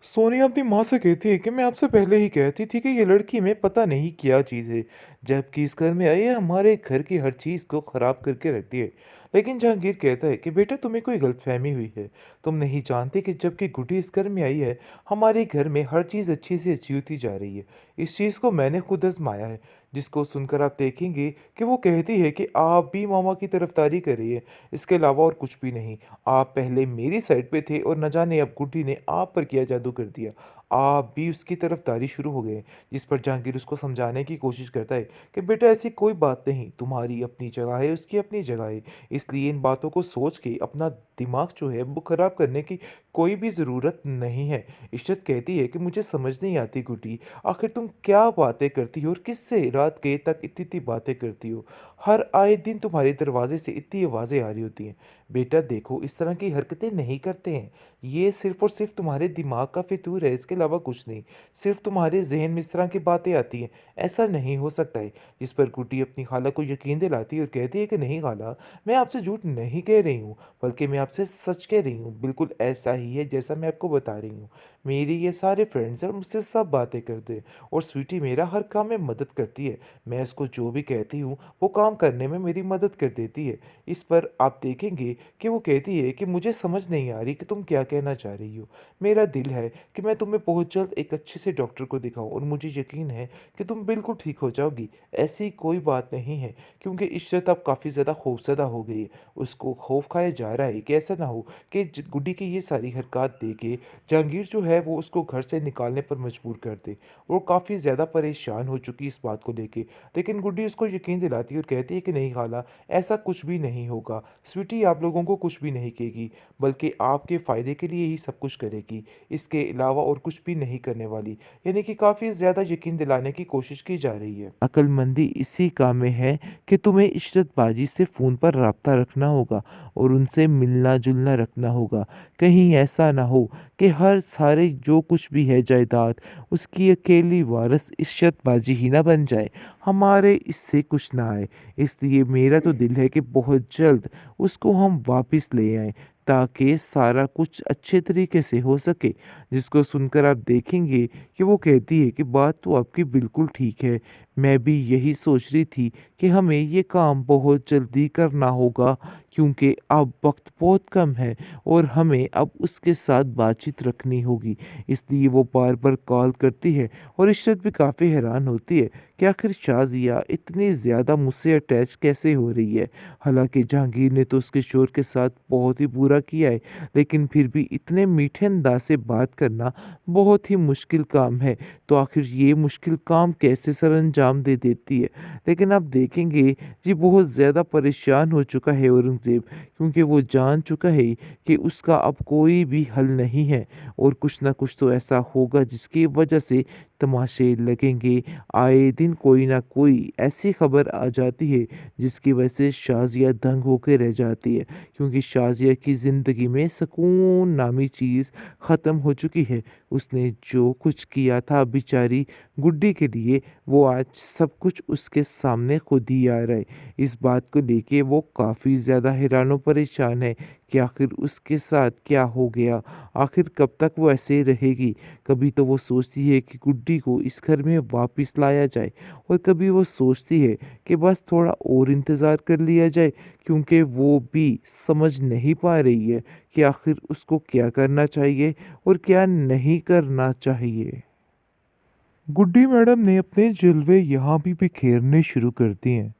सोनिया अपनी माँ से कहती है कि मैं आपसे पहले ही कहती थी कि ये लड़की में पता नहीं क्या चीज़ है। जबकि इस घर में आई है हमारे घर की हर चीज़ को ख़राब करके रख दी है। लेकिन जहांगीर कहता है कि बेटा तुम्हें कोई गलतफहमी हुई है। तुम नहीं जानते कि जब की गुड्डी इस घर में आई है हमारे घर में हर चीज़ अच्छी से अच्छी होती जा रही है। इस चीज़ को मैंने खुद आजमाया है। जिसको सुनकर आप देखेंगे कि वो कहती है कि आप भी मामा की तरफदारी कर रही है। इसके अलावा और कुछ भी नहीं। आप पहले मेरी साइड पे थे और न जाने अब गुड्डी ने आप पर क्या जादू कर दिया। आप भी उसकी तरफदारी शुरू हो गए। जिस पर जहांगीर उसको समझाने की कोशिश करता है कि बेटा ऐसी कोई बात नहीं, तुम्हारी अपनी जगह है, उसकी अपनी जगह है। इसलिए इन बातों को सोच के अपना दिमाग जो है वो खराब करने की कोई भी ज़रूरत नहीं है। इशरत कहती है कि मुझे समझ नहीं आती गुड्डी, आखिर तुम क्या बातें करती हो और किससे रात गए तक इतनी इतनी बातें करती हो। हर आए दिन तुम्हारे दरवाजे से इतनी आवाज़ें आ रही होती हैं। बेटा देखो इस तरह की हरकतें नहीं करते हैं। ये सिर्फ़ और सिर्फ़ तुम्हारे दिमाग का फितूर है, इसके अलावा कुछ नहीं। सिर्फ़ तुम्हारे ज़हन में इस तरह की बातें आती हैं, ऐसा नहीं हो सकता है। जिस पर गुड्डी अपनी खाला को यकीन दिलाती है और कहती है कि नहीं खाला, मैं आपसे झूठ नहीं कह रही हूँ, बल्कि मैं आपसे सच कह रही हूँ। बिल्कुल ऐसा ही है जैसा मैं आपको बता रही हूँ। मेरे ये सारे फ्रेंड्स हैं और मुझसे सब बातें करते हैं और स्वीटी मेरा हर काम में मदद करती है। मैं उसको जो भी कहती हूँ, वो काम करने में मेरी मदद कर देती है। इस पर आप देखेंगे कि वो कहती है कि मुझे समझ नहीं आ रही कि तुम क्या कहना चाह रही हो। मेरा दिल है कि मैं तुम्हें बहुत जल्द एक अच्छे से डॉक्टर को दिखाऊं और मुझे यकीन है कि तुम बिल्कुल ठीक हो जाओगी। ऐसी कोई बात नहीं है, क्योंकि इशरत अब काफ़ी ज़्यादा खौफज़दा हो गई है। उसको खौफ खाया जा रहा है कि ऐसा ना हो कि गुड्डी की ये सारी हरकत दे के जहांगीर जो है वो उसको घर से निकालने पर मजबूर कर दे। वो काफ़ी ज़्यादा परेशान हो चुकी इस बात को लेके। लेकिन गुड्डी उसको यकीन दिलाती है और कहती है कि नहीं खाला, ऐसा कुछ भी नहीं होगा। स्वीटी आप लोगों को कुछ भी नहीं कहेगी, बल्कि आपके फ़ायदे के लिए ही सब कुछ करेगी। इसके अलावा और कुछ भी नहीं करने वाली। यानी कि काफ़ी ज़्यादा यकीन दिलाने की कोशिश की जा रही है। अक्लमंदी इसी काम में है कि तुम्हें इशरत बाजी से फ़ोन पर राब्ता रखना होगा और उनसे मिलना-जुलना रखना होगा। कहीं ऐसा ना हो कि हर सारे जो कुछ भी है जायदाद, उसकी अकेली वारिस इशरत बाजी ही ना बन जाए। हमारे इससे कुछ ना आए। इसलिए मेरा तो दिल है कि बहुत जल्द उसको हम वापस ले आएँ, ताकि सारा कुछ अच्छे तरीके से हो सके। जिसको सुनकर आप देखेंगे कि वो कहती है कि बात तो आपकी बिल्कुल ठीक है। मैं भी यही सोच रही थी कि हमें ये काम बहुत जल्दी करना होगा, क्योंकि अब वक़्त बहुत कम है और हमें अब उसके साथ बातचीत रखनी होगी। इसलिए वो बार-बार कॉल करती है और इशरत भी काफ़ी हैरान होती है कि आखिर शाज़िया इतनी ज़्यादा मुझसे अटैच कैसे हो रही है। हालाँकि जहांगीर ने तो उसके शोहर के साथ बहुत ही बुरा किया है, लेकिन फिर भी इतने मीठे अंदाज़ से बात करना बहुत ही मुश्किल काम है। तो आखिर ये मुश्किल काम कैसे सरअंजाम दे देती है। लेकिन आप देखेंगे जी बहुत ज़्यादा परेशान हो चुका है औरंगज़ेब, क्योंकि वो जान चुका है कि उसका अब कोई भी हल नहीं है और कुछ ना कुछ तो ऐसा होगा जिसकी वजह से तमाशे लगेंगे। आए दिन कोई ना कोई ऐसी खबर आ जाती है जिसकी वजह से शाज़िया दंग होके रह जाती है, क्योंकि शाज़िया की ज़िंदगी में सुकून नामी चीज़ ख़त्म हो चुकी है। उसने जो कुछ किया था बेचारी गुड्डी के लिए, वो आज सब कुछ उसके सामने खुद ही आ रहा है। इस बात को लेके वो काफ़ी ज़्यादा हैरान और परेशान है कि आखिर उसके साथ क्या हो गया? आखिर कब तक वो ऐसे ही रहेगी? कभी तो वो सोचती है कि गुड्डी को इस घर में वापस लाया जाए और कभी वो सोचती है कि बस थोड़ा और इंतज़ार कर लिया जाए, क्योंकि वो भी समझ नहीं पा रही है कि आखिर उसको क्या करना चाहिए और क्या नहीं करना चाहिए। गुड्डी मैडम ने अपने जलवे यहाँ भी बिखेरने शुरू कर दिए हैं।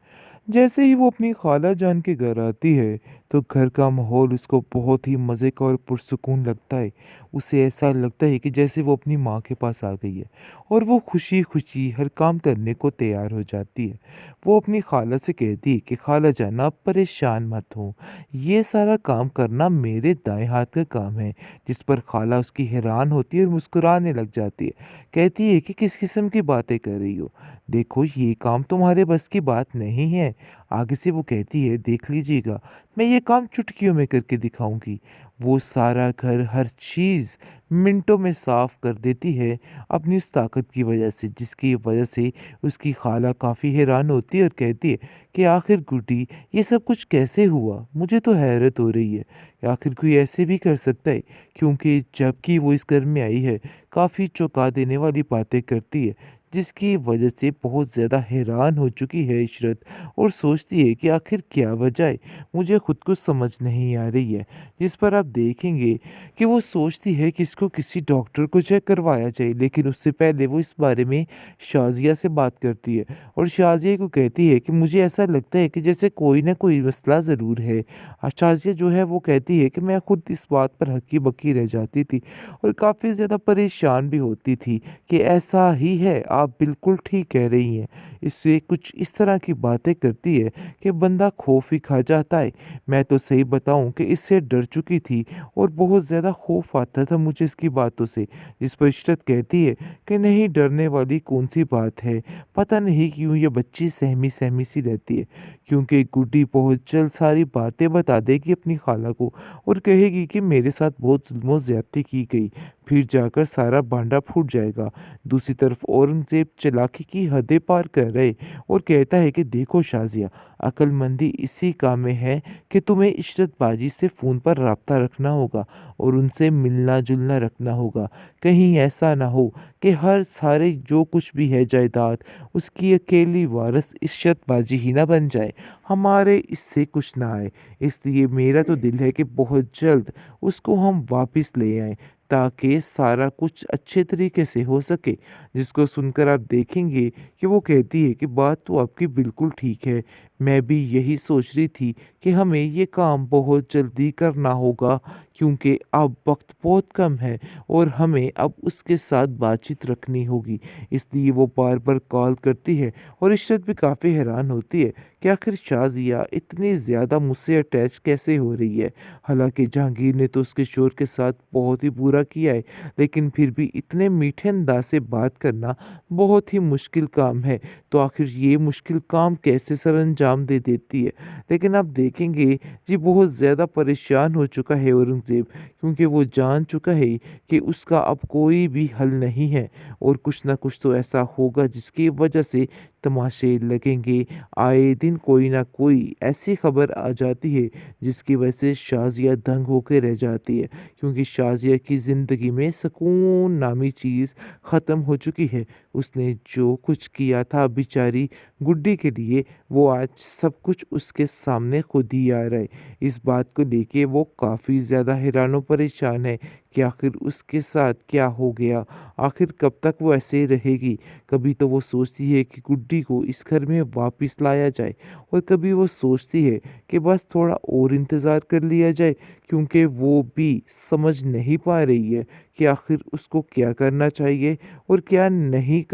जैसे ही वो अपनी खाला जान के घर आती है, तो घर का माहौल उसको बहुत ही मज़े का और पुरसुकून लगता है। उसे ऐसा लगता है कि जैसे वो अपनी माँ के पास आ गई है और वो खुशी-खुशी हर काम करने को तैयार हो जाती है। वो अपनी खाला से कहती है कि खाला जान आप परेशान मत हो, ये सारा काम करना मेरे दाएँ हाथ का काम है। जिस पर खाला उसकी हैरान होती है और मुस्कुराने लग जाती है। कहती है कि किस किस्म की बातें कर रही हो? देखो ये काम तुम्हारे बस की बात नहीं है। आगे से वो कहती है, देख लीजिएगा, मैं ये काम चुटकियों में करके दिखाऊँगी। वो सारा घर, हर चीज़ मिनटों में साफ़ कर देती है अपनी उस ताकत की वजह से, जिसकी वजह से उसकी खाला काफ़ी हैरान होती है और कहती है कि आखिर गुड्डी, ये सब कुछ कैसे हुआ? मुझे तो हैरत हो रही है। आखिर कोई ऐसे भी कर सकता है? क्योंकि जबकि वो इस घर में आई है, काफ़ी चौंका देने वाली बातें करती है, जिसकी वजह से बहुत ज़्यादा हैरान हो चुकी है इशरत और सोचती है कि आखिर क्या वजह है? मुझे खुद को समझ नहीं आ रही है। जिस पर आप देखेंगे कि वो सोचती है कि इसको किसी डॉक्टर को चेक करवाया जाए, लेकिन उससे पहले वो इस बारे में शाज़िया से बात करती है और शाज़िया को कहती है कि मुझे ऐसा लगता है कि जैसे कोई ना कोई मसला ज़रूर है। शाज़िया जो है वो कहती है कि मैं खुद इस बात पर हक्की-बक्की रह जाती थी और काफ़ी ज़्यादा परेशान भी होती थी कि ऐसा ही है, आप बिल्कुल ठीक कह रही हैं। इससे कुछ इस तरह की बातें करती है कि बंदा खौफ ही खा जाता है। मैं तो सही बताऊँ कि इससे डर चुकी थी और बहुत ज़्यादा खौफ आता था मुझे इसकी बातों से। जिस पर इशरत कहती है कि नहीं, डरने वाली कौन-सी बात है, पता नहीं क्यों ये बच्ची सहमी-सहमी सी रहती है। क्योंकि गुड्डी बहुत जल्द सारी बातें बता देगी अपनी खाला को और कहेगी कि मेरे साथ बहुत ज़ुल्म और ज़्यादती की गई, फिर जाकर सारा भांडा फूट जाएगा। दूसरी तरफ औरंगज़ेब चालाकी की हदें पार कर रहे और कहता है कि देखो शाज़िया, अक्लमंदी इसी काम में है कि तुम्हें इशरत बाजी से फ़ोन पर राब्ता रखना होगा और उनसे मिलना-जुलना रखना होगा। कहीं ऐसा ना हो कि हर सारे जो कुछ भी है जायदाद, उसकी अकेली वारिस इशरत बाजी ही ना बन जाए। हमारे इससे कुछ ना आए। इसलिए मेरा तो दिल है कि बहुत जल्द उसको हम वापस ले आएँ, ताकि सारा कुछ अच्छे तरीके से हो सके। जिसको सुनकर आप देखेंगे कि वो कहती है कि बात तो आपकी बिल्कुल ठीक है। मैं भी यही सोच रही थी कि हमें ये काम बहुत जल्दी करना होगा, क्योंकि अब वक़्त बहुत कम है और हमें अब उसके साथ बातचीत रखनी होगी। इसलिए वो बार-बार कॉल करती है और इशरत भी काफ़ी हैरान होती है कि आखिर शाज़िया इतनी ज़्यादा मुझसे अटैच कैसे हो रही है। हालाँकि जहांगीर ने तो उसके शोहर के साथ बहुत ही बुरा किया है, लेकिन फिर भी इतने मीठे अंदाज़ से बात करना बहुत ही मुश्किल काम है। तो आखिर ये मुश्किल काम कैसे सरअंजाम दे देती है। लेकिन आप देखेंगे जी, बहुत ज़्यादा परेशान हो चुका है औरंगज़ेब, क्योंकि वो जान चुका है कि उसका अब कोई भी हल नहीं है और कुछ ना कुछ तो ऐसा होगा जिसकी वजह से तमाशे लगेंगे। आए दिन कोई ना कोई ऐसी खबर आ जाती है जिसकी वजह से शाज़िया दंग होके रह जाती है, क्योंकि शाज़िया की ज़िंदगी में सुकून नामी चीज़ ख़त्म हो चुकी है। उसने जो कुछ किया था बेचारी गुड्डी के लिए, वो आज सब कुछ उसके सामने खुद ही आ रहा है। इस बात को लेके वो काफ़ी ज़्यादा हैरान और परेशान है कि आखिर उसके साथ क्या हो गया? आखिर कब तक वो ऐसे ही रहेगी? कभी तो वो सोचती है कि गुड्डी को इस घर में वापस लाया जाए और कभी वो सोचती है कि बस थोड़ा और इंतज़ार कर लिया जाए, क्योंकि वो भी समझ नहीं पा रही है कि आखिर उसको क्या करना चाहिए और क्या नहीं